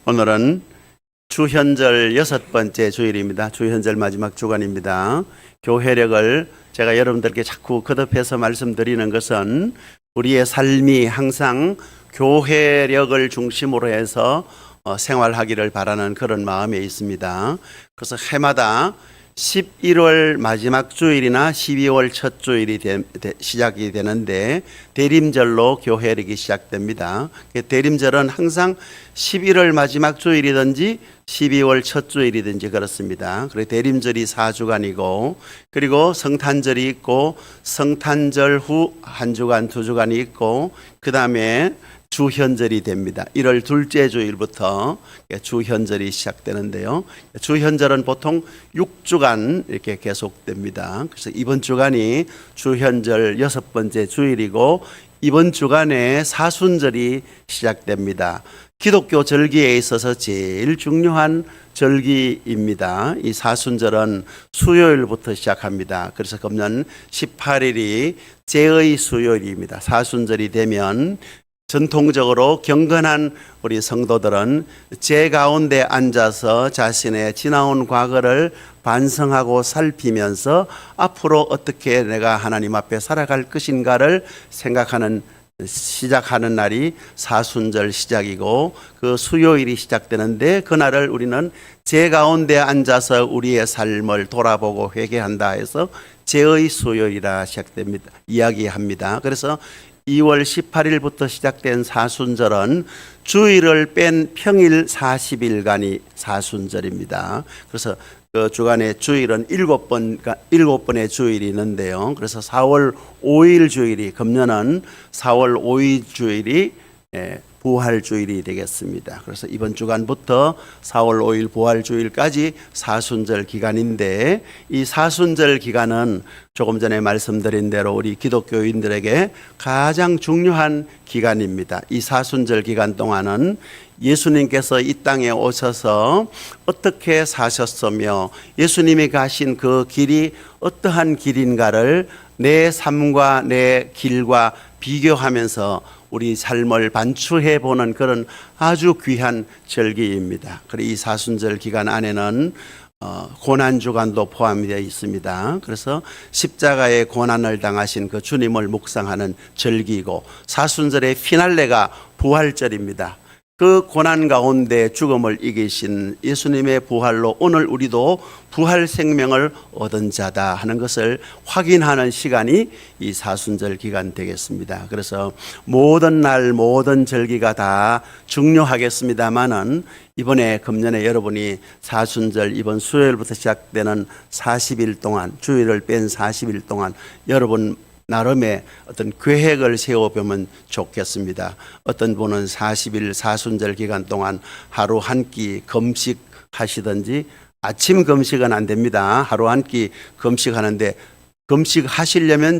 오늘은 주현절 6번째 주일입니다. 주현절 마지막 주간입니다. 교회력을 제가 여러분들께 자꾸 거듭해서 말씀드리는 것은 우리의 삶이 항상 교회력을 중심으로 해서 생활하기를 바라는 그런 마음에 있습니다. 그래서 해마다 11월 마지막 주일이나 12월 첫 주일이 시작이 되는데 대림절로 교회력이 시작됩니다. 대림절은 항상 11월 마지막 주일이든지 12월 첫 주일이든지 그렇습니다. 그리고 대림절이 4주간이고 그리고 성탄절이 있고 성탄절 후 한 주간, 두 주간이 있고 그 다음에 주현절이 됩니다. 1월 둘째 주일부터 주현절이 시작되는데요. 주현절은 보통 6주간 이렇게 계속됩니다. 그래서 이번 주간이 주현절 6번째 주일이고 이번 주간에 사순절이 시작됩니다. 기독교 절기에 있어서 제일 중요한 절기입니다. 이 사순절은 수요일부터 시작합니다. 그래서 금년 18일이 제의 수요일입니다. 사순절이 되면 전통적으로 경건한 우리 성도들은 제 가운데 앉아서 자신의 지나온 과거를 반성하고 살피면서 앞으로 어떻게 내가 하나님 앞에 살아갈 것인가를 생각하는 시작하는 날이 사순절 시작이고 그 수요일이 시작되는데 그날을 우리는 제 가운데 앉아서 우리의 삶을 돌아보고 회개한다 해서 제의 수요일이라 시작됩니다. 이야기합니다. 그래서 2월 18일부터 시작된 사순절은 주일을 뺀 평일 40일간이 사순절입니다. 그래서 그 주간의 주일은 7번의 주일이 있는데요. 그래서 4월 5일 주일이 금년은 4월 5일 주일이 부활주일이 되겠습니다. 그래서 이번 주간부터 4월 5일 부활주일까지 사순절 기간인데 이 사순절 기간은 조금 전에 말씀드린 대로 우리 기독교인들에게 가장 중요한 기간입니다. 이 사순절 기간 동안은 예수님께서 이 땅에 오셔서 어떻게 사셨으며 예수님이 가신 그 길이 어떠한 길인가를 내 삶과 내 길과 비교하면서 우리 삶을 반추해 보는 그런 아주 귀한 절기입니다. 그리고 이 사순절 기간 안에는 고난주간도 포함이 되어 있습니다. 그래서 십자가의 고난을 당하신 그 주님을 묵상하는 절기이고 사순절의 피날레가 부활절입니다. 그 고난 가운데 죽음을 이기신 예수님의 부활로 오늘 우리도 부활 생명을 얻은 자다 하는 것을 확인하는 시간이 이 사순절 기간 되겠습니다. 그래서 모든 날 모든 절기가 다 중요하겠습니다만은 이번에 금년에 여러분이 사순절 이번 수요일부터 시작되는 40일 동안 주일을 뺀 40일 동안 여러분 나름의 어떤 계획을 세워보면 좋겠습니다. 어떤 분은 40일 사순절 기간 동안 하루 한 끼 금식하시든지 아침 금식은 안 됩니다. 하루 한 끼 금식하는데 금식하시려면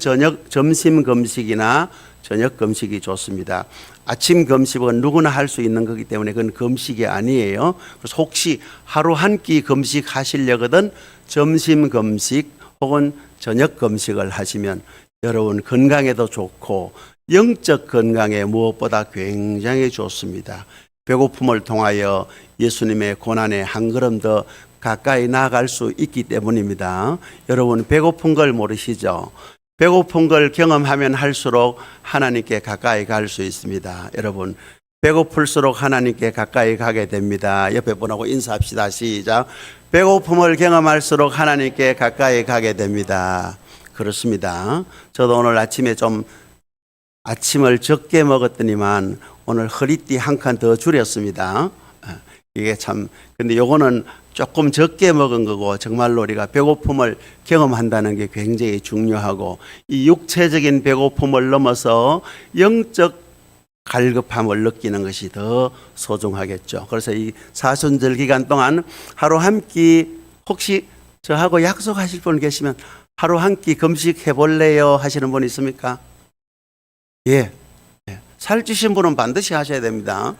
점심 금식이나 저녁 금식이 좋습니다. 아침 금식은 누구나 할 수 있는 거기 때문에 그건 금식이 아니에요. 그래서 혹시 하루 한 끼 금식하시려거든 점심 금식 혹은 저녁 금식을 하시면 여러분 건강에도 좋고 영적 건강에 무엇보다 굉장히 좋습니다. 배고픔을 통하여 예수님의 고난에 한 걸음 더 가까이 나아갈 수 있기 때문입니다. 여러분 배고픈 걸 모르시죠? 배고픈 걸 경험하면 할수록 하나님께 가까이 갈 수 있습니다. 여러분 배고플수록 하나님께 가까이 가게 됩니다. 옆에 분하고 인사합시다. 시작. 배고픔을 경험할수록 하나님께 가까이 가게 됩니다. 그렇습니다. 저도 오늘 아침에 좀 아침을 적게 먹었더니만 오늘 허리띠 한 칸 더 줄였습니다. 이게 참 근데 요거는 조금 적게 먹은 거고 정말로 우리가 배고픔을 경험한다는 게 굉장히 중요하고 이 육체적인 배고픔을 넘어서 영적 갈급함을 느끼는 것이 더 소중하겠죠. 그래서 이 사순절 기간 동안 하루 한 끼 혹시 저하고 약속하실 분 계시면 하루 한 끼 금식 해볼래요 하시는 분 있습니까? 예. 살찌신 분은 반드시 하셔야 됩니다.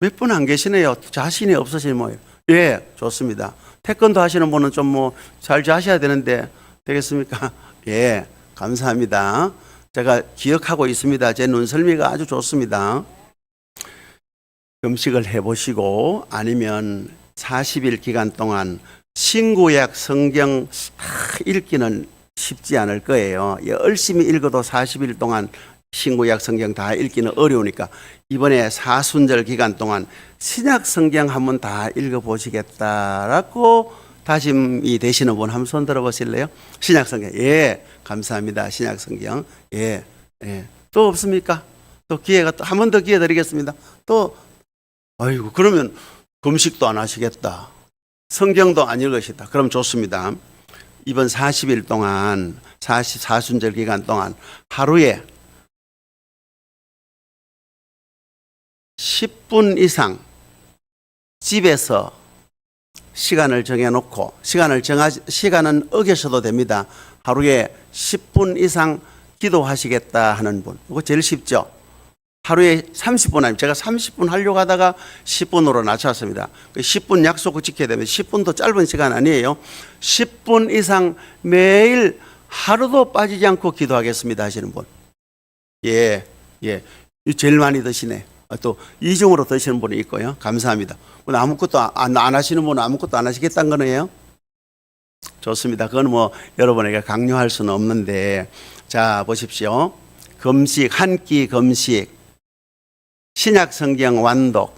몇 분 안 계시네요. 자신이 없으신 모양. 예, 좋습니다. 태권도 하시는 분은 좀 잘 하셔야 되는데 되겠습니까? 예, 감사합니다. 제가 기억하고 있습니다. 제 눈썰미가 아주 좋습니다. 금식을 해보시고 아니면 40일 기간 동안 신구약 성경 다 읽기는 쉽지 않을 거예요. 열심히 읽어도 40일 동안 신구약 성경 다 읽기는 어려우니까 이번에 사순절 기간 동안 신약 성경 한번 다 읽어보시겠다라고 다짐이 되시는 분 한번 손 들어보실래요? 신약 성경. 예, 감사합니다. 신약 성경. 예, 예. 또 없습니까? 또 기회가 한 번 더 기회 드리겠습니다. 또, 아이고, 그러면 금식도 안 하시겠다. 성경도 안 읽으시다. 그럼 좋습니다. 이번 40일 동안, 44순절 기간 동안 하루에 10분 이상 집에서 시간을 정해놓고 시간은 어겨셔도 됩니다. 하루에 10분 이상 기도하시겠다 하는 분. 이거 제일 쉽죠? 하루에 30분 아니면 제가 30분 하려고 하다가 10분으로 낮췄습니다. 10분 약속을 지켜야 되면 10분도 짧은 시간 아니에요. 10분 이상 매일 하루도 빠지지 않고 기도하겠습니다 하시는 분. 예, 예. 제일 많이 드시네. 또 이중으로 드시는 분이 있고요. 감사합니다. 아무것도 안 하시는 분은 아무것도 안 하시겠다는 거네요. 좋습니다. 그건 뭐 여러분에게 강요할 수는 없는데, 자 보십시오. 금식, 한 끼 금식, 신약 성경 완독,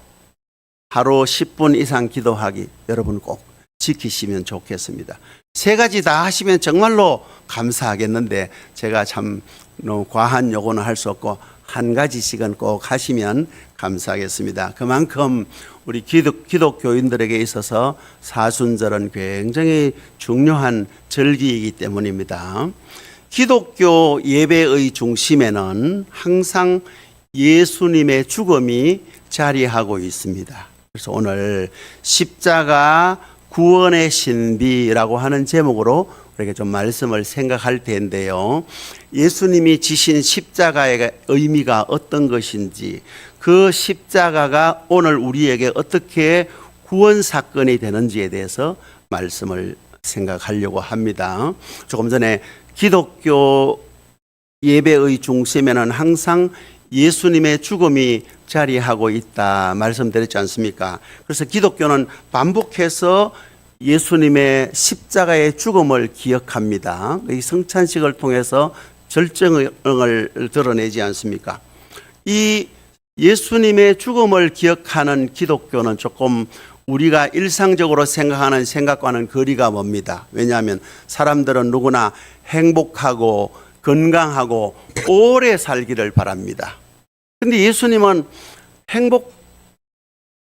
하루 10분 이상 기도하기, 여러분 꼭 지키시면 좋겠습니다. 세 가지 다 하시면 정말로 감사하겠는데 제가 참 너무 과한 요구는 할 수 없고 한 가지씩은 꼭 하시면 감사하겠습니다. 그만큼 우리 기독교인들에게 있어서 사순절은 굉장히 중요한 절기이기 때문입니다. 기독교 예배의 중심에는 항상 예수님의 죽음이 자리하고 있습니다. 그래서 오늘 십자가 구원의 신비라고 하는 제목으로 우리에게 좀 말씀을 생각할 텐데요. 예수님이 지신 십자가의 의미가 어떤 것인지, 그 십자가가 오늘 우리에게 어떻게 구원 사건이 되는지에 대해서 말씀을 생각하려고 합니다. 조금 전에 기독교 예배의 중심에는 항상 예수님의 죽음이 자리하고 있다 말씀드렸지 않습니까? 그래서 기독교는 반복해서 예수님의 십자가의 죽음을 기억합니다. 이 성찬식을 통해서 절정을 드러내지 않습니까? 이 예수님의 죽음을 기억하는 기독교는 조금 우리가 일상적으로 생각하는 생각과는 거리가 멉니다. 왜냐하면 사람들은 누구나 행복하고 건강하고 오래 살기를 바랍니다. 근데 예수님은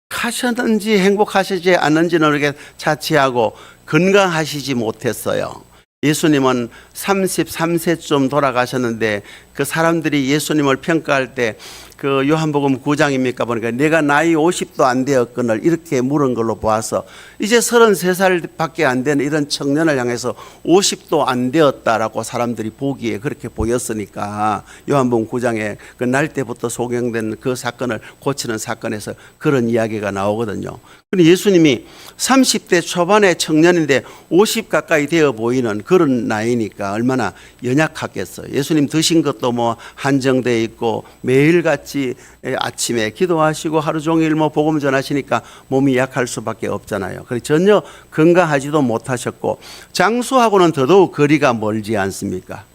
행복하셨는지 행복하시지 않는지는 이렇게 자취하고 건강하시지 못했어요. 예수님은 33세쯤 돌아가셨는데 그 사람들이 예수님을 평가할 때 그 요한복음 9장입니까 보니까 내가 나이 50도 안 되었거늘 이렇게 물은 걸로 보아서 이제 33살밖에 안 되는 이런 청년을 향해서 50도 안 되었다라고 사람들이 보기에 그렇게 보였으니까 요한복음 9장에 그 날 때부터 소경된 그 사건을 고치는 사건에서 그런 이야기가 나오거든요. 근데 예수님이 30대 초반의 청년인데 50 가까이 되어 보이는 그런 나이니까 얼마나 연약하겠어요. 예수님 드신 것도 뭐 한정되어 있고 매일같이 아침에 기도하시고 하루 종일 뭐 복음 전하시니까 몸이 약할 수밖에 없잖아요. 그래서 전혀 건강하지도 못하셨고 장수하고는 더더욱 거리가 멀지 않습니까?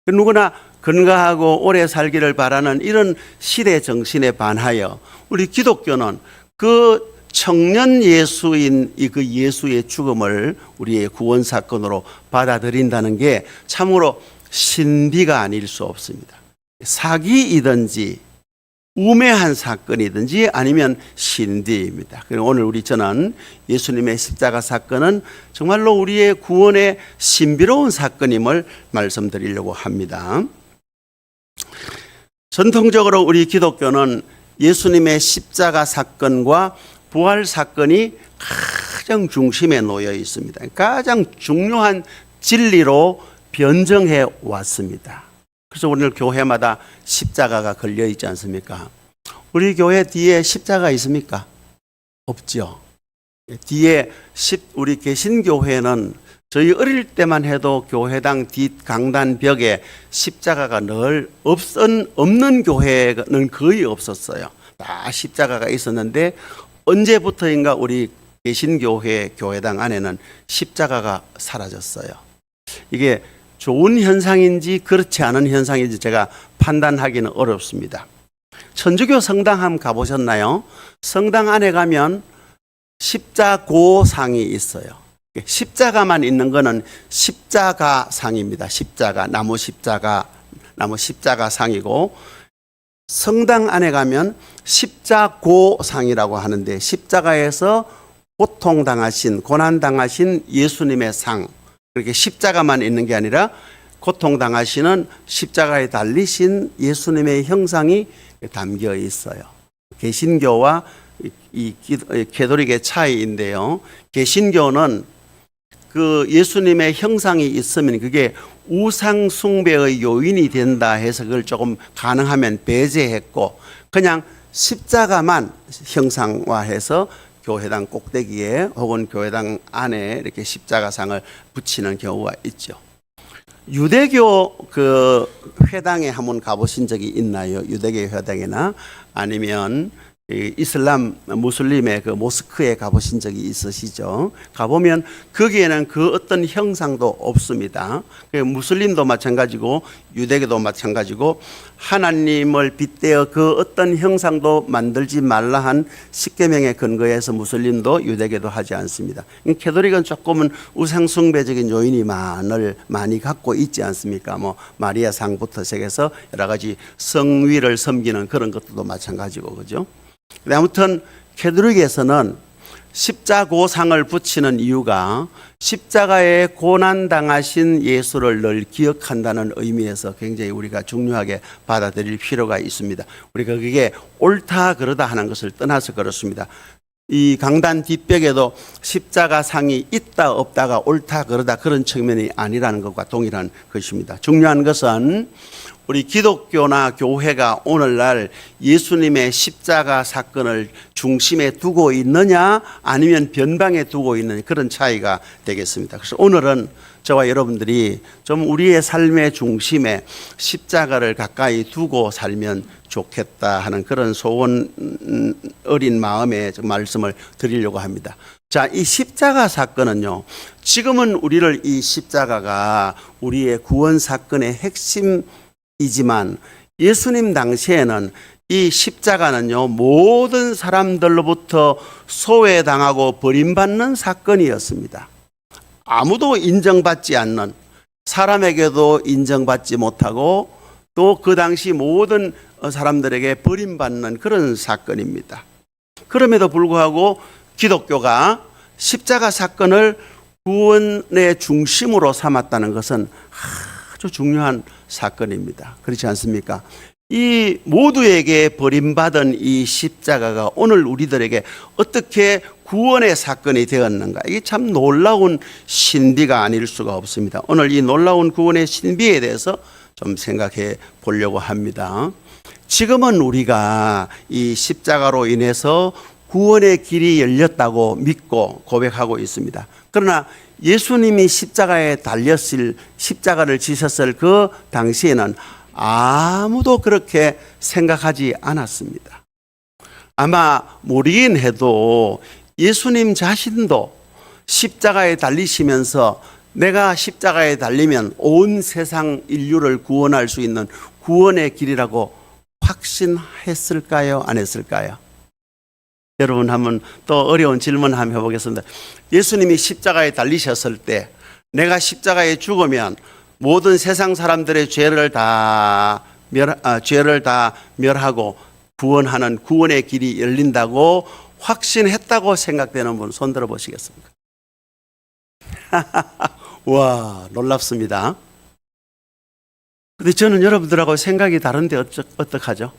누구나 건강하고 오래 살기를 바라는 이런 시대 정신에 반하여 우리 기독교는 그 청년 예수인 그 예수의 죽음을 우리의 구원 사건으로 받아들인다는 게 참으로 신비가 아닐 수 없습니다. 사기이든지 우매한 사건이든지 아니면 신비입니다. 그리고 오늘 저는 예수님의 십자가 사건은 정말로 우리의 구원의 신비로운 사건임을 말씀드리려고 합니다. 전통적으로 우리 기독교는 예수님의 십자가 사건과 부활 사건이 가장 중심에 놓여 있습니다. 가장 중요한 진리로 변정해 왔습니다. 그래서 오늘 교회마다 십자가가 걸려 있지 않습니까? 우리 교회 뒤에 십자가 있습니까? 없죠. 뒤에 우리 개신교회는 저희 어릴 때만 해도 교회당 뒷 강단 벽에 십자가가 늘 없는 교회는 거의 없었어요. 다 십자가가 있었는데 언제부터인가 우리 개신교회 교회당 안에는 십자가가 사라졌어요. 이게 좋은 현상인지 그렇지 않은 현상인지 제가 판단하기는 어렵습니다. 천주교 성당 한번 가보셨나요? 성당 안에 가면 십자고상이 있어요. 십자가만 있는 거는 십자가상입니다. 십자가, 나무 십자가상이고, 성당 안에 가면 십자고상이라고 하는데, 십자가에서 고통당하신, 고난당하신 예수님의 상, 그렇게 십자가만 있는 게 아니라 고통당하시는 십자가에 달리신 예수님의 형상이 담겨 있어요. 개신교와 이 가톨릭의 차이인데요. 개신교는 그 예수님의 형상이 있으면 그게 우상 숭배의 요인이 된다 해서 그걸 조금 가능하면 배제했고, 그냥 십자가만 형상화해서 교회당 꼭대기에 혹은 교회당 안에 이렇게 십자가상을 붙이는 경우가 있죠. 유대교 그 회당에 한번 가보신 적이 있나요? 유대교 회당이나 아니면 이슬람 무슬림의 그 모스크에 가보신 적이 있으시죠? 가보면 거기에는 그 어떤 형상도 없습니다. 무슬림도 마찬가지고 유대교도 마찬가지고 하나님을 빗대어 그 어떤 형상도 만들지 말라 한 십계명에 근거해서 무슬림도 유대교도 하지 않습니다. 가톨릭은 조금은 우상숭배적인 요인이 많이 갖고 있지 않습니까? 뭐 마리아 상부터 시작해서 여러 가지 성위를 섬기는 그런 것들도 마찬가지고, 그죠? 아무튼 가톨릭에서는 십자고상을 붙이는 이유가 십자가에 고난당하신 예수를 늘 기억한다는 의미에서 굉장히 우리가 중요하게 받아들일 필요가 있습니다. 우리가 그게 옳다 그러다 하는 것을 떠나서 그렇습니다. 이 강단 뒷벽에도 십자가상이 있다 없다가 옳다 그러다 그런 측면이 아니라는 것과 동일한 것입니다. 중요한 것은 우리 기독교나 교회가 오늘날 예수님의 십자가 사건을 중심에 두고 있느냐 아니면 변방에 두고 있느냐, 그런 차이가 되겠습니다. 그래서 오늘은 저와 여러분들이 좀 우리의 삶의 중심에 십자가를 가까이 두고 살면 좋겠다 하는 그런 소원 어린 마음에 말씀을 드리려고 합니다. 자, 이 십자가 사건은요, 지금은 우리를 이 십자가가 우리의 구원 사건의 핵심이지만 예수님 당시에는 이 십자가는요, 모든 사람들로부터 소외당하고 버림받는 사건이었습니다. 아무도 인정받지 않는, 사람에게도 인정받지 못하고 또 그 당시 모든 사람들에게 버림받는 그런 사건입니다. 그럼에도 불구하고 기독교가 십자가 사건을 구원의 중심으로 삼았다는 것은 아주 중요한 사건입니다. 그렇지 않습니까? 이 모두에게 버림받은 이 십자가가 오늘 우리들에게 어떻게 구원의 사건이 되었는가? 이게 참 놀라운 신비가 아닐 수가 없습니다. 오늘 이 놀라운 구원의 신비에 대해서 좀 생각해 보려고 합니다. 지금은 우리가 이 십자가로 인해서 구원의 길이 열렸다고 믿고 고백하고 있습니다. 그러나 예수님이 십자가에 달렸을, 십자가를 지셨을 그 당시에는 아무도 그렇게 생각하지 않았습니다. 아마 모르긴 해도 예수님 자신도 십자가에 달리시면서 내가 십자가에 달리면 온 세상 인류를 구원할 수 있는 구원의 길이라고 확신했을까요? 안 했을까요? 여러분, 한번 또 어려운 질문 한번 해보겠습니다. 예수님이 십자가에 달리셨을 때 내가 십자가에 죽으면 모든 세상 사람들의 죄를 다 멸하고 구원하는 구원의 길이 열린다고 확신했다고 생각되는 분 손 들어 보시겠습니까? 와, 놀랍습니다. 근데 저는 여러분들하고 생각이 다른데 어떡하죠?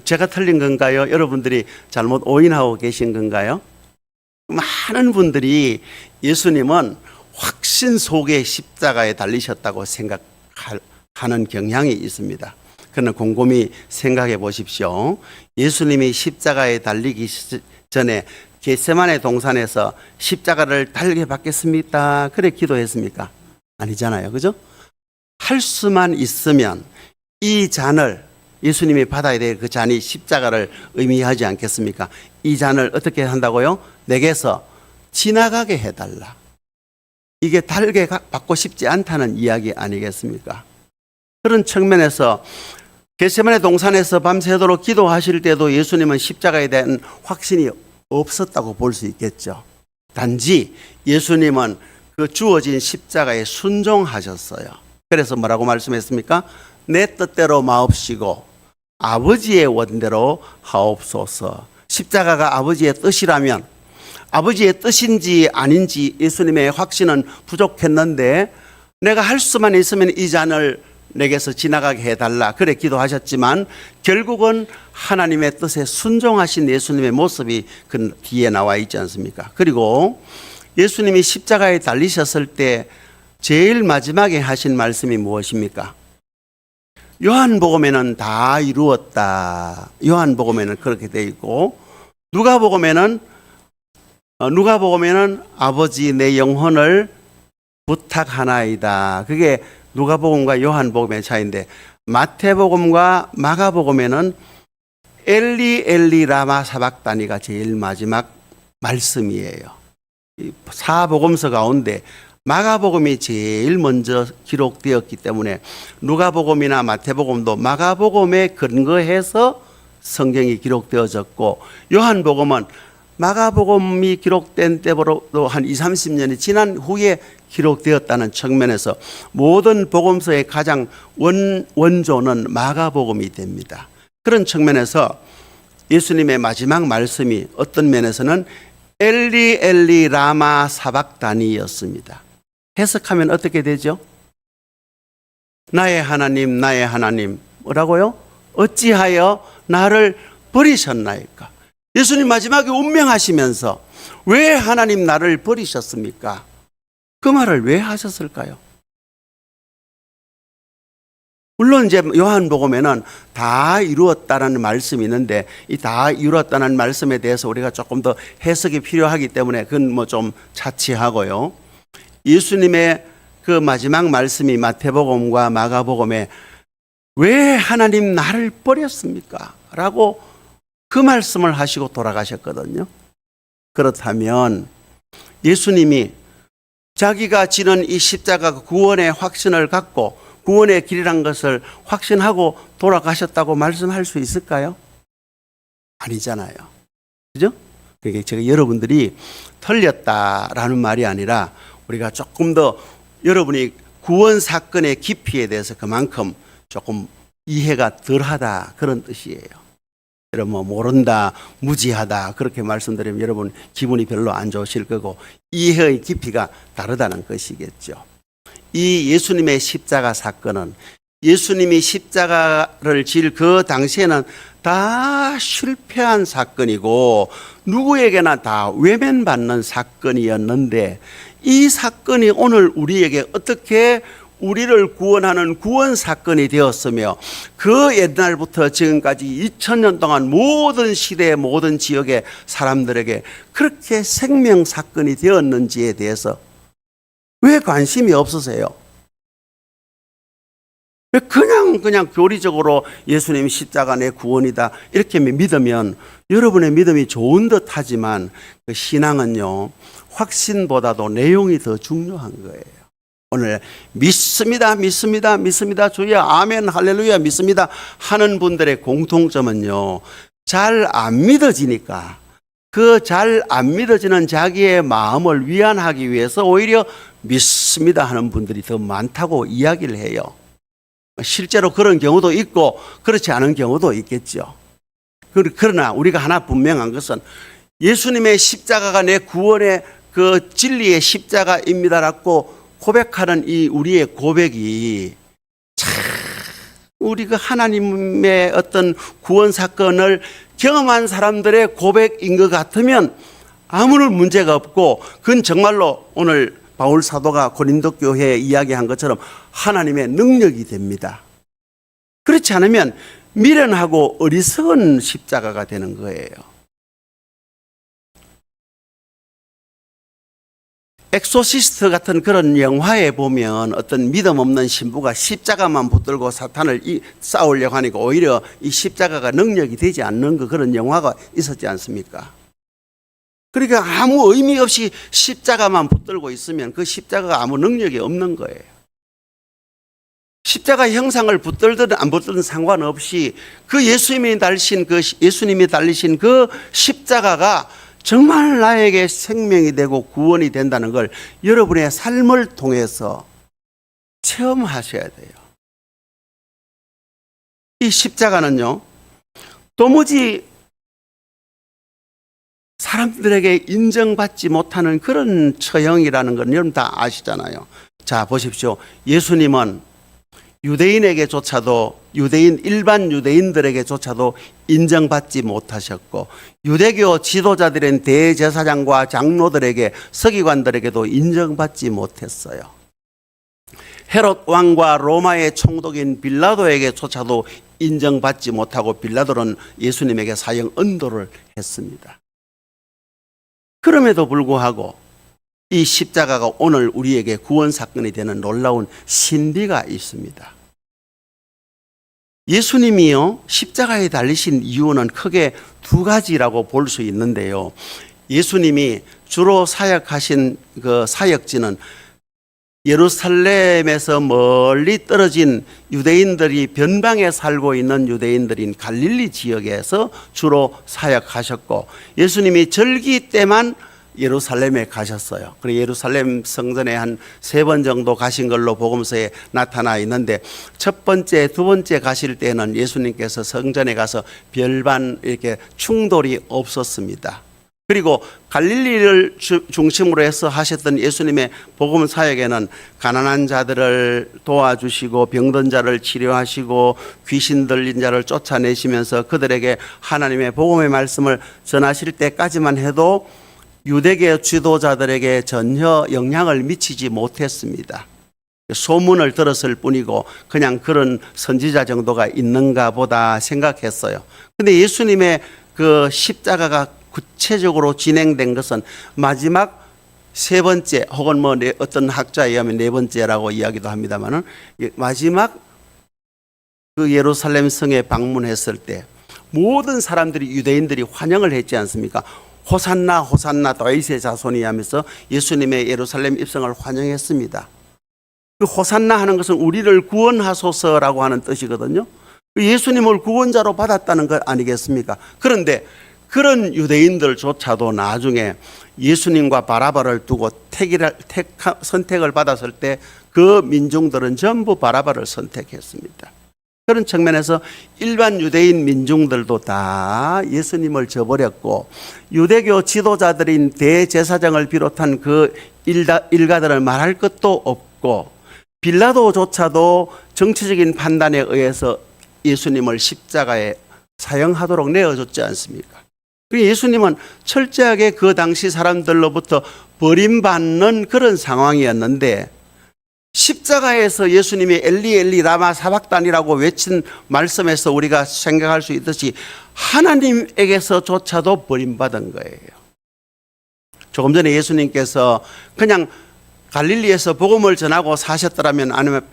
제가 틀린 건가요? 여러분들이 잘못 오인하고 계신 건가요? 많은 분들이 예수님은 확신 속에 십자가에 달리셨다고 생각하는 경향이 있습니다. 그러나 곰곰이 생각해 보십시오. 예수님이 십자가에 달리기 전에 겟세마네 동산에서 십자가를 달게 받겠습니까? 그래 기도했습니까? 아니잖아요. 그죠? 할 수만 있으면 이 잔을 예수님이 받아야 될 그 잔이 십자가를 의미하지 않겠습니까? 이 잔을 어떻게 한다고요? 내게서 지나가게 해달라. 이게 달게 받고 싶지 않다는 이야기 아니겠습니까? 그런 측면에서 겟세마네 동산에서 밤새도록 기도하실 때도 예수님은 십자가에 대한 확신이 없었다고 볼 수 있겠죠. 단지 예수님은 그 주어진 십자가에 순종하셨어요. 그래서 뭐라고 말씀했습니까? 내 뜻대로 마옵시고 아버지의 원대로 하옵소서. 십자가가 아버지의 뜻이라면 아버지의 뜻인지 아닌지 예수님의 확신은 부족했는데 내가 할 수만 있으면 이 잔을 내게서 지나가게 해달라 그래 기도하셨지만 결국은 하나님의 뜻에 순종하신 예수님의 모습이 그 뒤에 나와 있지 않습니까? 그리고 예수님이 십자가에 달리셨을 때 제일 마지막에 하신 말씀이 무엇입니까? 요한복음에는 다 이루었다. 요한복음에는 그렇게 되어 있고 누가복음에는 아버지 내 영혼을 부탁하나이다. 그게 누가복음과 요한복음의 차이인데 마태복음과 마가복음에는 엘리 엘리 라마 사박다니가 제일 마지막 말씀이에요. 사복음서 가운데 마가복음이 제일 먼저 기록되었기 때문에 누가복음이나 마태복음도 마가복음에 근거해서 성경이 기록되어졌고 요한복음은 마가복음이 기록된 때보다도 한 20, 30년이 지난 후에 기록되었다는 측면에서 모든 복음서의 가장 원조는 마가복음이 됩니다. 그런 측면에서 예수님의 마지막 말씀이 어떤 면에서는 엘리 엘리 라마 사박다니였습니다. 해석하면 어떻게 되죠? 나의 하나님 나의 하나님 뭐라고요? 어찌하여 나를 버리셨나이까? 예수님 마지막에 운명하시면서 왜 하나님 나를 버리셨습니까? 그 말을 왜 하셨을까요? 물론 이제 요한복음에는 다 이루었다는 말씀이 있는데 이 다 이루었다는 말씀에 대해서 우리가 조금 더 해석이 필요하기 때문에 그건 뭐 좀 차치하고요. 예수님의 그 마지막 말씀이 마태복음과 마가복음에 왜 하나님 나를 버렸습니까? 라고 그 말씀을 하시고 돌아가셨거든요. 그렇다면 예수님이 자기가 지는 이 십자가 구원의 확신을 갖고 구원의 길이란 것을 확신하고 돌아가셨다고 말씀할 수 있을까요? 아니잖아요. 그죠? 그러니까 제가 여러분들이 틀렸다라는 말이 아니라 우리가 조금 더 여러분이 구원 사건의 깊이에 대해서 그만큼 조금 이해가 덜하다 그런 뜻이에요. 여러분 뭐 모른다, 무지하다 그렇게 말씀드리면 여러분 기분이 별로 안 좋으실 거고 이해의 깊이가 다르다는 것이겠죠. 이 예수님의 십자가 사건은 예수님이 십자가를 질 그 당시에는 다 실패한 사건이고 누구에게나 다 외면받는 사건이었는데 이 사건이 오늘 우리에게 어떻게 우리를 구원하는 구원 사건이 되었으며 그 옛날부터 지금까지 2000년 동안 모든 시대 모든 지역의 사람들에게 그렇게 생명 사건이 되었는지에 대해서 왜 관심이 없으세요? 왜 그냥 교리적으로 예수님이 십자가 내 구원이다 이렇게 믿으면 여러분의 믿음이 좋은 듯 하지만 그 신앙은요 확신보다도 내용이 더 중요한 거예요. 오늘 믿습니다 주여 아멘 할렐루야 믿습니다 하는 분들의 공통점은요 잘 안 믿어지니까 그 잘 안 믿어지는 자기의 마음을 위안하기 위해서 오히려 믿습니다 하는 분들이 더 많다고 이야기를 해요. 실제로 그런 경우도 있고 그렇지 않은 경우도 있겠죠. 그러나 우리가 하나 분명한 것은 예수님의 십자가가 내 구원의 그 진리의 십자가입니다라고 고백하는 이 우리의 고백이 참 우리가 하나님의 어떤 구원 사건을 경험한 사람들의 고백인 것 같으면 아무런 문제가 없고 그건 정말로 오늘 바울 사도가 고린도 교회에 이야기한 것처럼 하나님의 능력이 됩니다. 그렇지 않으면 미련하고 어리석은 십자가가 되는 거예요. 엑소시스트 같은 그런 영화에 보면 어떤 믿음 없는 신부가 십자가만 붙들고 사탄을 싸우려고 하니까 오히려 이 십자가가 능력이 되지 않는 그런 영화가 있었지 않습니까? 그러니까 아무 의미 없이 십자가만 붙들고 있으면 그 십자가가 아무 능력이 없는 거예요. 십자가 형상을 붙들든 안 붙들든 상관없이 그 예수님이 달리신 그 십자가가 정말 나에게 생명이 되고 구원이 된다는 걸 여러분의 삶을 통해서 체험하셔야 돼요. 이 십자가는요, 도무지 사람들에게 인정받지 못하는 그런 처형이라는 건 여러분 다 아시잖아요. 자, 보십시오. 예수님은 유대인에게조차도 일반 유대인들에게조차도 인정받지 못하셨고 유대교 지도자들인 대제사장과 장로들에게 서기관들에게도 인정받지 못했어요. 헤롯 왕과 로마의 총독인 빌라도에게조차도 인정받지 못하고 빌라도는 예수님에게 사형 언도를 했습니다. 그럼에도 불구하고 이 십자가가 오늘 우리에게 구원 사건이 되는 놀라운 신비가 있습니다. 예수님이요, 십자가에 달리신 이유는 크게 두 가지라고 볼 수 있는데요. 예수님이 주로 사역하신 그 사역지는 예루살렘에서 멀리 떨어진 유대인들이 변방에 살고 있는 유대인들인 갈릴리 지역에서 주로 사역하셨고 예수님이 절기 때만 예루살렘에 가셨어요. 그리고 예루살렘 성전에 한 3번 정도 가신 걸로 복음서에 나타나 있는데 첫 번째, 두 번째 가실 때는 예수님께서 성전에 가서 별반 이렇게 충돌이 없었습니다. 그리고 갈릴리를 중심으로 해서 하셨던 예수님의 복음 사역에는 가난한 자들을 도와주시고 병든 자를 치료하시고 귀신 들린 자를 쫓아내시면서 그들에게 하나님의 복음의 말씀을 전하실 때까지만 해도 유대계 지도자들에게 전혀 영향을 미치지 못했습니다. 소문을 들었을 뿐이고 그냥 그런 선지자 정도가 있는가 보다 생각했어요. 근데 예수님의 그 십자가가 구체적으로 진행된 것은 마지막 3번째 혹은 뭐 어떤 학자에 의하면 4번째라고 이야기도 합니다만은 마지막 그 예루살렘 성에 방문했을 때 모든 사람들이 유대인들이 환영을 했지 않습니까? 호산나 호산나 다윗의 자손이 하면서 예수님의 예루살렘 입성을 환영했습니다. 그 호산나 하는 것은 우리를 구원하소서라고 하는 뜻이거든요. 예수님을 구원자로 받았다는 것 아니겠습니까? 그런데 그런 유대인들조차도 나중에 예수님과 바라바를 두고 선택을 받았을 때 그 민중들은 전부 바라바를 선택했습니다. 그런 측면에서 일반 유대인 민중들도 다 예수님을 저버렸고 유대교 지도자들인 대제사장을 비롯한 그 일가들을 말할 것도 없고 빌라도조차도 정치적인 판단에 의해서 예수님을 십자가에 사형하도록 내어줬지 않습니까? 예수님은 철저하게 그 당시 사람들로부터 버림받는 그런 상황이었는데 십자가에서 예수님이 엘리 엘리 라마 사박단이라고 외친 말씀에서 우리가 생각할 수 있듯이 하나님에게서조차도 버림받은 거예요. 조금 전에 예수님께서 그냥 갈릴리에서 복음을 전하고 사셨더라면 아니면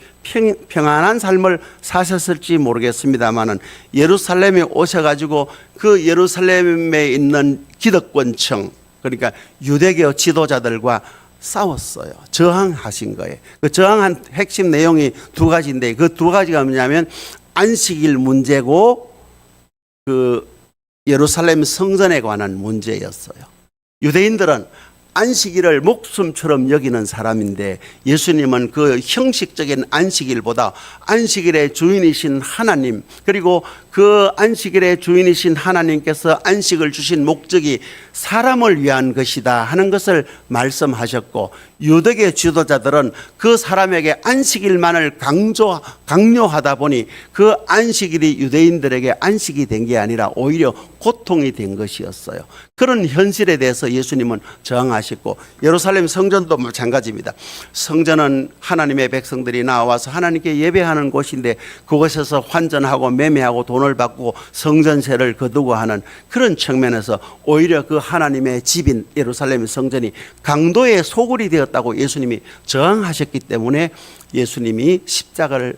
평안한 삶을 사셨을지 모르겠습니다만은 예루살렘에 오셔가지고 그 예루살렘에 있는 기득권층 그러니까 유대교 지도자들과 싸웠어요. 저항하신 거예요. 그 저항한 핵심 내용이 2가지인데 그 2가지가 뭐냐면 안식일 문제고 그 예루살렘 성전에 관한 문제였어요. 유대인들은 안식일을 목숨처럼 여기는 사람인데 예수님은 그 형식적인 안식일보다 안식일의 주인이신 하나님 그리고 그 안식일의 주인이신 하나님께서 안식을 주신 목적이 사람을 위한 것이다 하는 것을 말씀하셨고 유대계 지도자들은 그 사람에게 안식일만을 강요하다 보니 그 안식일이 유대인들에게 안식이 된 게 아니라 오히려 고통이 된 것이었어요. 그런 현실에 대해서 예수님은 저항하셨고, 예루살렘 성전도 마찬가지입니다. 성전은 하나님의 백성들이 나와서 하나님께 예배하는 곳인데 그곳에서 환전하고 매매하고 돈을 받고 성전세를 거두고 하는 그런 측면에서 오히려 그 하나님의 집인 예루살렘 성전이 강도의 소굴이 되었다고 예수님이 저항하셨기 때문에 예수님이 십자가를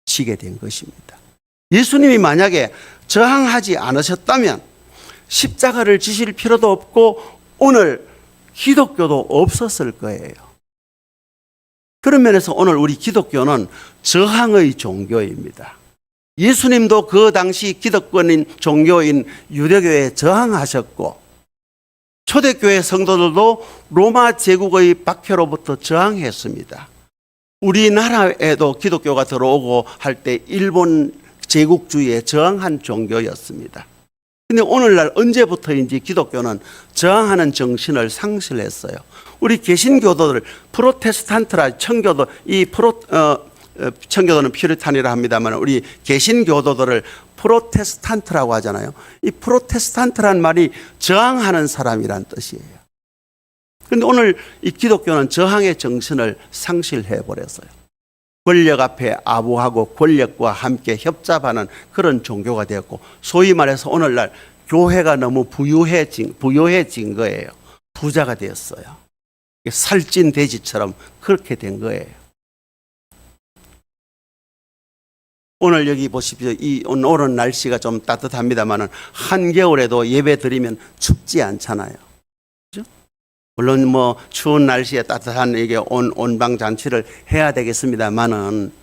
지게 된 것입니다. 예수님이 만약에 저항하지 않으셨다면 십자가를 지실 필요도 없고 오늘 기독교도 없었을 거예요. 그런 면에서 오늘 우리 기독교는 저항의 종교입니다. 예수님도 그 당시 기득권인 종교인 유대교에 저항하셨고, 초대교회 성도들도 로마 제국의 박해로부터 저항했습니다. 우리나라에도 기독교가 들어오고 할 때 일본 제국주의에 저항한 종교였습니다. 근데 오늘날 언제부터인지 기독교는 저항하는 정신을 상실했어요. 우리 개신교도들, 프로테스탄트라 청교도, 청교도는 퓨리탄이라 합니다만 우리 개신교도들을 프로테스탄트라고 하잖아요. 이 프로테스탄트란 말이 저항하는 사람이란 뜻이에요. 그런데 오늘 이 기독교는 저항의 정신을 상실해 버렸어요. 권력 앞에 아부하고 권력과 함께 협잡하는 그런 종교가 되었고, 소위 말해서 오늘날 교회가 너무 부유해진 거예요. 부자가 되었어요. 살찐 돼지처럼 그렇게 된 거예요. 오늘 여기 보십시오. 오늘은 날씨가 좀 따뜻합니다만 한겨울에도 예배 드리면 춥지 않잖아요. 그렇죠? 물론 뭐 추운 날씨에 따뜻한 이게 온방 잔치를 해야 되겠습니다만은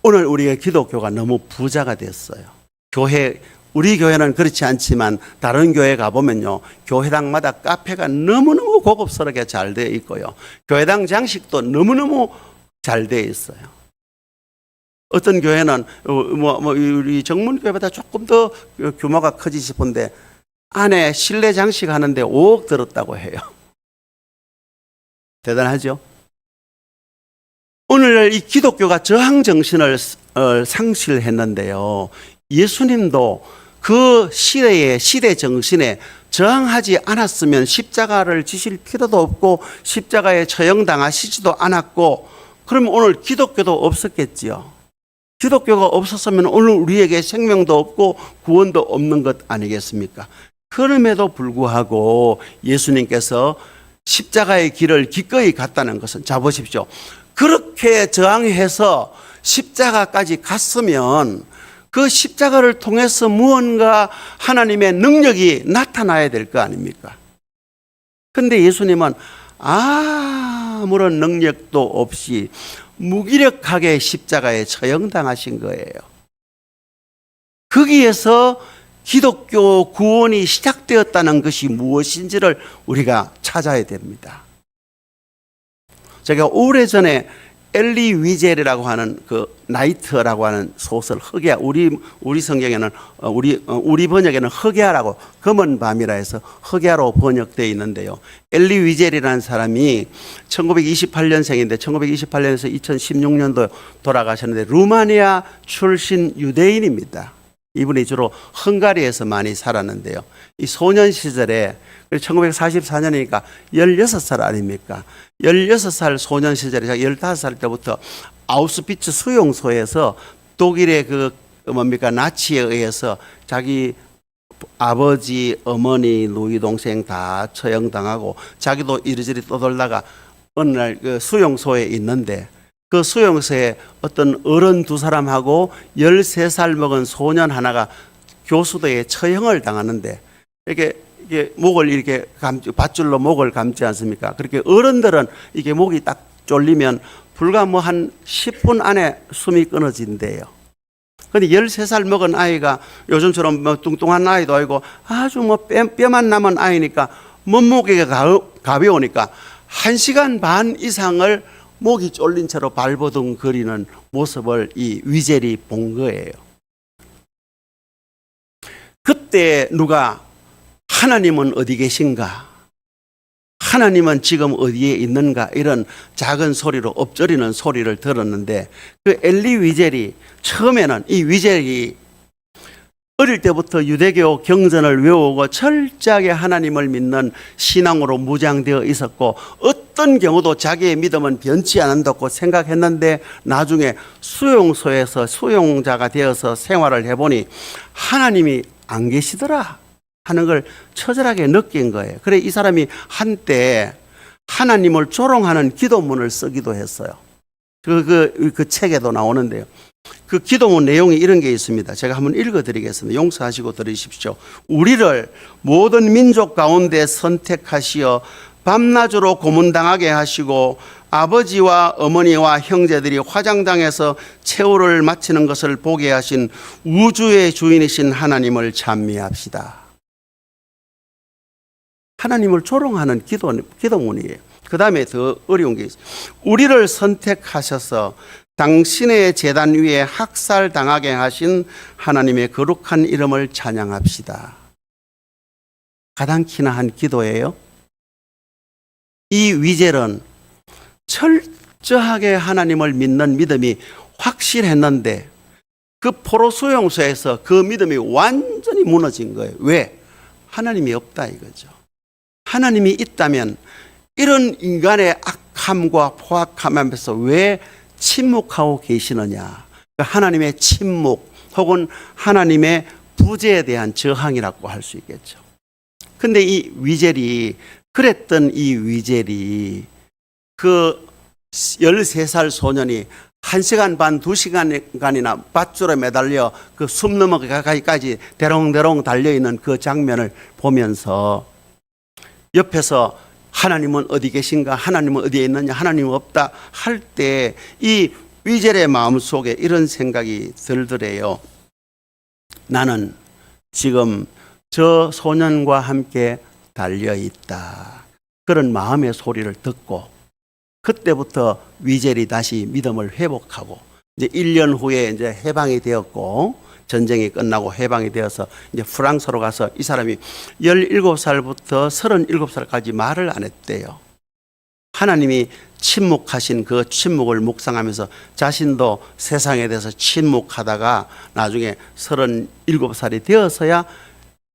오늘 우리의 기독교가 너무 부자가 됐어요. 우리 교회는 그렇지 않지만 다른 교회 가보면요, 교회당마다 카페가 너무너무 고급스럽게 잘 되어 있고요, 교회당 장식도 너무너무 잘 되어 있어요. 어떤 교회는 우리 정문교회보다 조금 더 규모가 커지 싶은데 안에 실내 장식하는데 5억 들었다고 해요. 대단하죠? 오늘날 이 기독교가 저항 정신을 상실했는데요, 예수님도 그 시대 정신에 저항하지 않았으면 십자가를 지실 필요도 없고 십자가에 처형당하시지도 않았고, 그러면 오늘 기독교도 없었겠지요. 기독교가 없었으면 오늘 우리에게 생명도 없고 구원도 없는 것 아니겠습니까? 그럼에도 불구하고 예수님께서 십자가의 길을 기꺼이 갔다는 것은, 자 보십시오. 그렇게 저항해서 십자가까지 갔으면 그 십자가를 통해서 무언가 하나님의 능력이 나타나야 될 거 아닙니까? 그런데 예수님은 아무런 능력도 없이 무기력하게 십자가에 처형당하신 거예요. 거기에서 기독교 구원이 시작되었다는 것이 무엇인지를 우리가 찾아야 됩니다. 제가 오래전에 엘리 위젤이라고 하는 그 나이트라고 하는 소설, 흑야, 우리 성경에는 우리 번역에는 흑야라고, 검은 밤이라 해서 흑야로 번역되어 있는데요, 엘리 위젤이라는 사람이 1928년생인데 1928년에서 2016년도 돌아가셨는데 루마니아 출신 유대인입니다. 이분이 주로 헝가리에서 많이 살았는데요, 이 소년 시절에 1944년이니까 16살 아닙니까? 16살 소년 시절에 15살 때부터 아우슈비츠 수용소에서 독일의 나치에 의해서 자기 아버지, 어머니, 누이 동생 다 처형당하고 자기도 이리저리 떠돌다가 어느 날 그 수용소에 있는데, 그 수용소에 어떤 어른 두 사람하고 13살 먹은 소년 하나가 교수도에 처형을 당하는데, 이게 목을 이렇게 밧줄로 목을 감지 않습니까? 그렇게 어른들은 이게 목이 딱 졸리면 불과 뭐 한 10분 안에 숨이 끊어진대요. 근데 13살 먹은 아이가 요즘처럼 뭐 뚱뚱한 아이도 아니고 아주 뭐 뼈만 남은 아이니까 몸무게가 가벼우니까 1시간 반 이상을 목이 졸린 채로 발버둥거리는 모습을 이 위젤이 본 거예요. 그때 누가 하나님은 어디 계신가? 하나님은 지금 어디에 있는가? 이런 작은 소리로 엎드리는 소리를 들었는데, 그 엘리 위젤이 처음에는 이 위젤이 어릴 때부터 유대교 경전을 외우고 철저하게 하나님을 믿는 신앙으로 무장되어 있었고 어떤 경우도 자기의 믿음은 변치 않는다고 생각했는데 나중에 수용소에서 수용자가 되어서 생활을 해보니 하나님이 안 계시더라 하는 걸 처절하게 느낀 거예요. 그래 이 사람이 한때 하나님을 조롱하는 기도문을 쓰기도 했어요. 그 책에도 나오는데요. 그 기도문 내용이 이런 게 있습니다. 제가 한번 읽어드리겠습니다. 용서하시고 들으십시오. 우리를 모든 민족 가운데 선택하시어 밤낮으로 고문당하게 하시고 아버지와 어머니와 형제들이 화장당에서 최후를 마치는 것을 보게 하신 우주의 주인이신 하나님을 찬미합시다. 하나님을 조롱하는 기도문이에요. 그 다음에 더 어려운 게 있어요. 우리를 선택하셔서 당신의 제단 위에 학살당하게 하신 하나님의 거룩한 이름을 찬양합시다. 가당키나 한 기도예요. 이 위젤은 철저하게 하나님을 믿는 믿음이 확실했는데 그 포로 수용소에서 그 믿음이 완전히 무너진 거예요. 왜? 하나님이 없다 이거죠. 하나님이 있다면 이런 인간의 악함과 포악함 앞에서 왜 침묵하고 계시느냐. 하나님의 침묵 혹은 하나님의 부재에 대한 저항이라고 할 수 있겠죠. 근데 이 위젤이 그랬던 이 위젤이 그 13살 소년이 1시간 반, 2시간이나 밧줄에 매달려 그 숨 넘어가기까지 대롱대롱 달려있는 그 장면을 보면서 옆에서 하나님은 어디 계신가? 하나님은 어디에 있느냐? 하나님은 없다 할 때 이 위젤의 마음속에 이런 생각이 들더래요. 나는 지금 저 소년과 함께 달려있다. 그런 마음의 소리를 듣고 그때부터 위젤이 다시 믿음을 회복하고 이제 1년 후에 이제 해방이 되었고 전쟁이 끝나고 해방이 되어서 이제 프랑스로 가서 이 사람이 17살부터 37살까지 말을 안 했대요. 하나님이 침묵하신 그 침묵을 묵상하면서 자신도 세상에 대해서 침묵하다가 나중에 37살이 되어서야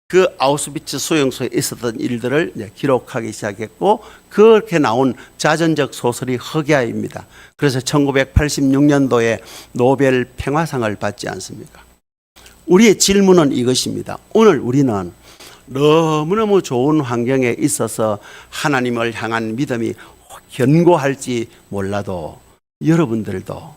그 아우슈비츠 수용소에 있었던 일들을 이제 기록하기 시작했고 그렇게 나온 자전적 소설이 흑야입니다. 그래서 1986년도에 노벨 평화상을 받지 않습니까? 우리의 질문은 이것입니다. 오늘 우리는 너무너무 좋은 환경에 있어서 하나님을 향한 믿음이 견고할지 몰라도 여러분들도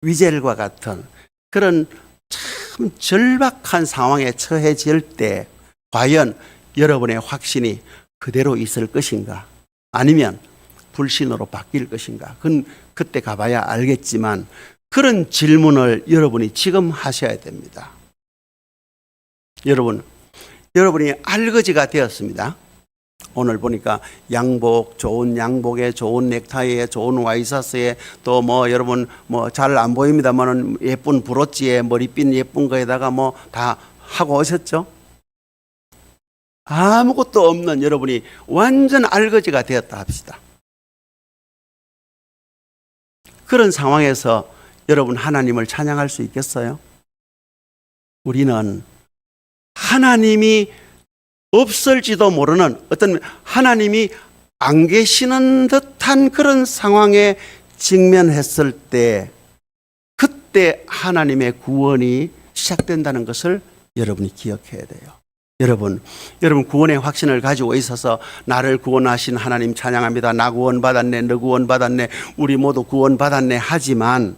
위젤과 같은 그런 참 절박한 상황에 처해질 때 과연 여러분의 확신이 그대로 있을 것인가? 아니면 불신으로 바뀔 것인가? 그건 그때 가봐야 알겠지만 그런 질문을 여러분이 지금 하셔야 됩니다. 여러분이 알거지가 되었습니다. 오늘 보니까 양복, 좋은 양복에 좋은 넥타이에 좋은 와이셔츠에 또 뭐 여러분 뭐 잘 안 보입니다만은 예쁜 브로치에 머리핀 예쁜 거에다가 뭐 다 하고 오셨죠? 아무것도 없는 여러분이 완전 알거지가 되었다 합시다. 그런 상황에서 여러분 하나님을 찬양할 수 있겠어요? 우리는 하나님이 없을지도 모르는 어떤 하나님이 안 계시는 듯한 그런 상황에 직면했을 때 그때 하나님의 구원이 시작된다는 것을 여러분이 기억해야 돼요. 여러분 구원의 확신을 가지고 있어서 나를 구원하신 하나님 찬양합니다. 나 구원받았네, 너 구원받았네, 우리 모두 구원받았네 하지만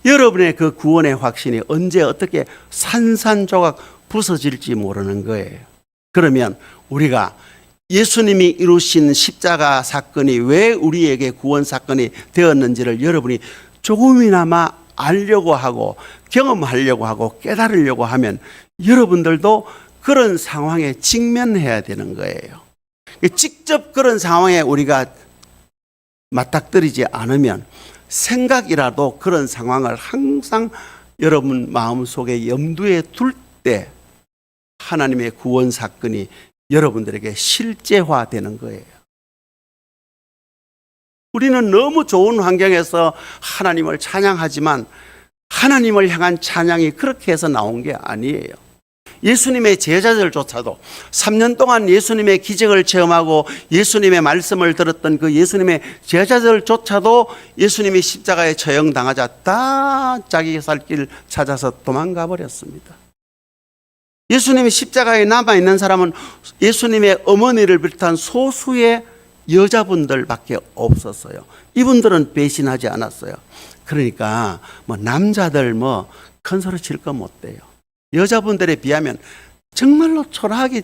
여러분의 그 구원의 확신이 언제 어떻게 산산조각 부서질지 모르는 거예요. 그러면 우리가 예수님이 이루신 십자가 사건이 왜 우리에게 구원 사건이 되었는지를 여러분이 조금이나마 알려고 하고 경험하려고 하고 깨달으려고 하면 여러분들도 그런 상황에 직면해야 되는 거예요. 직접 그런 상황에 우리가 맞닥뜨리지 않으면 생각이라도 그런 상황을 항상 여러분 마음속에 염두에 둘 때 하나님의 구원 사건이 여러분들에게 실제화되는 거예요. 우리는 너무 좋은 환경에서 하나님을 찬양하지만 하나님을 향한 찬양이 그렇게 해서 나온 게 아니에요. 예수님의 제자들조차도 3년 동안 예수님의 기적을 체험하고 예수님의 말씀을 들었던 그 예수님의 제자들조차도 예수님이 십자가에 처형당하자 다 자기 살 길 찾아서 도망가 버렸습니다. 예수님이 십자가에 남아있는 사람은 예수님의 어머니를 비롯한 소수의 여자분들밖에 없었어요. 이분들은 배신하지 않았어요. 그러니까 남자들 큰 소리 칠 거 못 돼요. 여자분들에 비하면 정말로 초라하기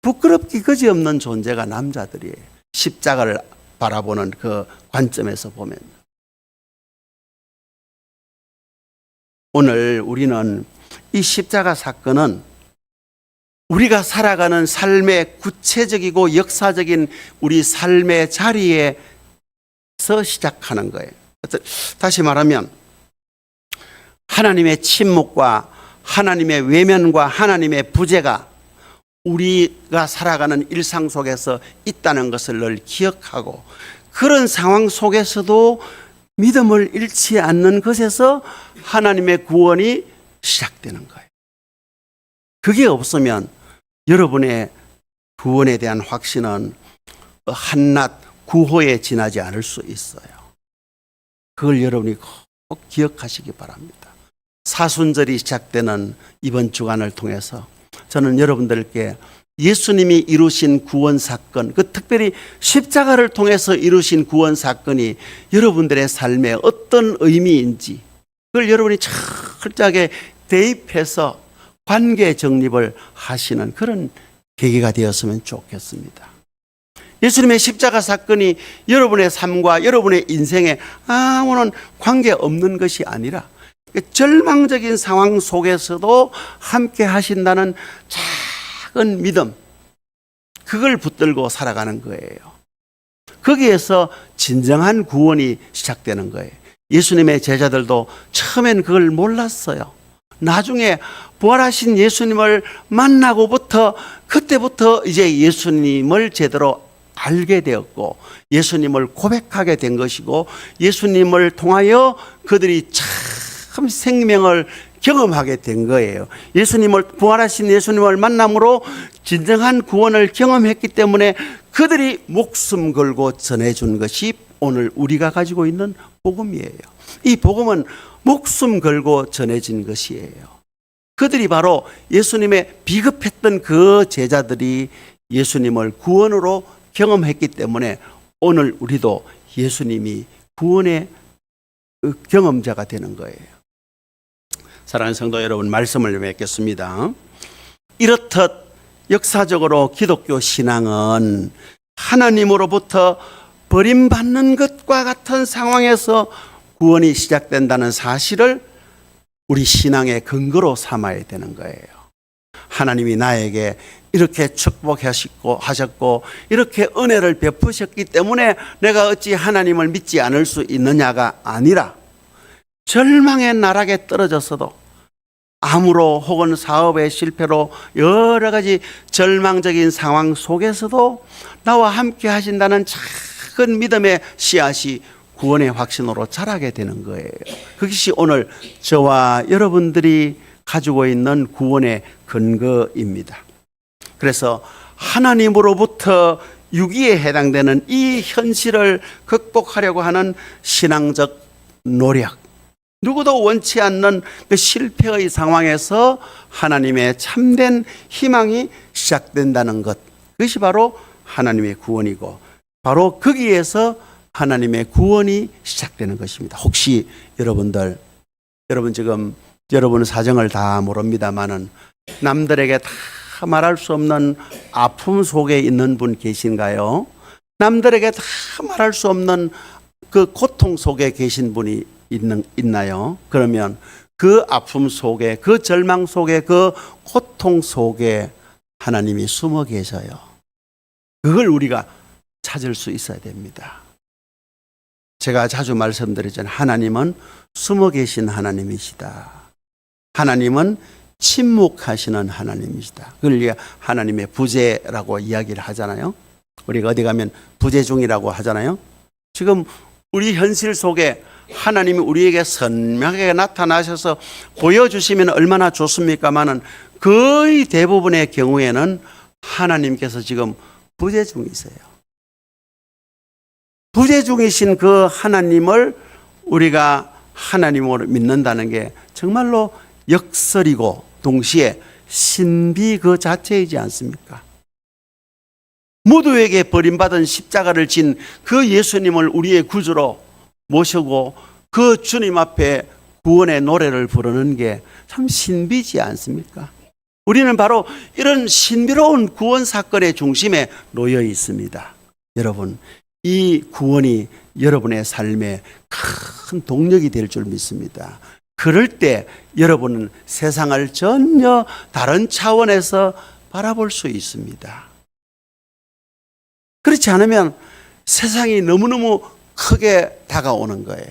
부끄럽기 그지없는 존재가 남자들이에요. 십자가를 바라보는 그 관점에서 보면. 오늘 우리는 이 십자가 사건은 우리가 살아가는 삶의 구체적이고 역사적인 우리 삶의 자리에서 시작하는 거예요. 다시 말하면 하나님의 침묵과 하나님의 외면과 하나님의 부재가 우리가 살아가는 일상 속에서 있다는 것을 늘 기억하고, 그런 상황 속에서도 믿음을 잃지 않는 것에서 하나님의 구원이 시작되는 거예요. 그게 없으면 여러분의 구원에 대한 확신은 한낱 구호에 지나지 않을 수 있어요. 그걸 여러분이 꼭 기억하시기 바랍니다. 사순절이 시작되는 이번 주간을 통해서 저는 여러분들께 예수님이 이루신 구원 사건, 그 특별히 십자가를 통해서 이루신 구원 사건이 여러분들의 삶에 어떤 의미인지 그걸 여러분이 철저하게 대입해서 관계 정립을 하시는 그런 계기가 되었으면 좋겠습니다. 예수님의 십자가 사건이 여러분의 삶과 여러분의 인생에 아무런 관계없는 것이 아니라 절망적인 상황 속에서도 함께 하신다는 작은 믿음, 그걸 붙들고 살아가는 거예요. 거기에서 진정한 구원이 시작되는 거예요. 예수님의 제자들도 처음엔 그걸 몰랐어요. 나중에 부활하신 예수님을 만나고부터, 그때부터 이제 예수님을 제대로 알게 되었고 예수님을 고백하게 된 것이고, 예수님을 통하여 그들이 참 생명을 경험하게 된 거예요. 예수님을, 부활하신 예수님을 만남으로 진정한 구원을 경험했기 때문에 그들이 목숨 걸고 전해준 것이 오늘 우리가 가지고 있는 복음이에요. 이 복음은 목숨 걸고 전해진 것이에요. 그들이 바로 예수님의 비겁했던 그 제자들이 예수님을 구원으로 경험했기 때문에 오늘 우리도 예수님이 구원의 경험자가 되는 거예요. 사랑하는 성도 여러분, 말씀을 맺겠습니다. 이렇듯 역사적으로 기독교 신앙은 하나님으로부터 버림받는 것과 같은 상황에서 구원이 시작된다는 사실을 우리 신앙의 근거로 삼아야 되는 거예요. 하나님이 나에게 이렇게 축복하셨고 이렇게 은혜를 베푸셨기 때문에 내가 어찌 하나님을 믿지 않을 수 있느냐가 아니라, 절망의 나락에 떨어졌어도, 암으로 혹은 사업의 실패로 여러 가지 절망적인 상황 속에서도 나와 함께 하신다는 작은 믿음의 씨앗이 구원의 확신으로 자라게 되는 거예요. 그것이 오늘 저와 여러분들이 가지고 있는 구원의 근거입니다. 그래서 하나님으로부터 유기에 해당되는 이 현실을 극복하려고 하는 신앙적 노력, 누구도 원치 않는 그 실패의 상황에서 하나님의 참된 희망이 시작된다는 것, 그것이 바로 하나님의 구원이고, 바로 거기에서 하나님의 구원이 시작되는 것입니다. 혹시 여러분 지금 여러분 사정을 다 모릅니다만은 남들에게 다 말할 수 없는 아픔 속에 있는 분 계신가요? 남들에게 다 말할 수 없는 그 고통 속에 계신 분이 있나요? 그러면 그 아픔 속에, 그 절망 속에, 그 고통 속에 하나님이 숨어 계셔요. 그걸 우리가 찾을 수 있어야 됩니다. 제가 자주 말씀드리잖아요. 하나님은 숨어 계신 하나님이시다. 하나님은 침묵하시는 하나님이시다. 그걸 하나님의 부재라고 이야기를 하잖아요. 우리가 어디 가면 부재 중이라고 하잖아요. 지금 우리 현실 속에 하나님이 우리에게 선명하게 나타나셔서 보여주시면 얼마나 좋습니까마는 거의 대부분의 경우에는 하나님께서 지금 부재 중이세요. 부재 중이신 그 하나님을 우리가 하나님으로 믿는다는 게 정말로 역설이고 동시에 신비 그 자체이지 않습니까? 모두에게 버림받은 십자가를 진 그 예수님을 우리의 구주로 모시고 그 주님 앞에 구원의 노래를 부르는 게 참 신비지 않습니까? 우리는 바로 이런 신비로운 구원 사건의 중심에 놓여 있습니다. 여러분, 이 구원이 여러분의 삶에 큰 동력이 될 줄 믿습니다. 그럴 때 여러분은 세상을 전혀 다른 차원에서 바라볼 수 있습니다. 그렇지 않으면 세상이 너무너무 크게 다가오는 거예요.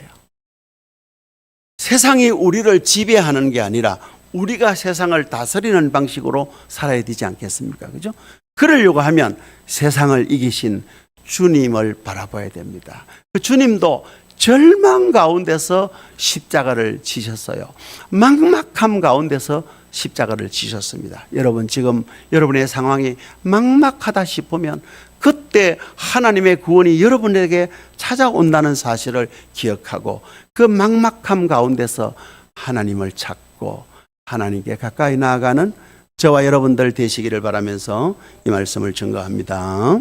세상이 우리를 지배하는 게 아니라 우리가 세상을 다스리는 방식으로 살아야 되지 않겠습니까? 그죠? 그러려고 하면 세상을 이기신 주님을 바라봐야 됩니다. 그 주님도 절망 가운데서 십자가를 지셨어요. 막막함 가운데서 십자가를 지셨습니다. 여러분, 지금 여러분의 상황이 막막하다 싶으면 그때 하나님의 구원이 여러분에게 찾아온다는 사실을 기억하고 그 막막함 가운데서 하나님을 찾고 하나님께 가까이 나아가는 저와 여러분들 되시기를 바라면서 이 말씀을 증거합니다.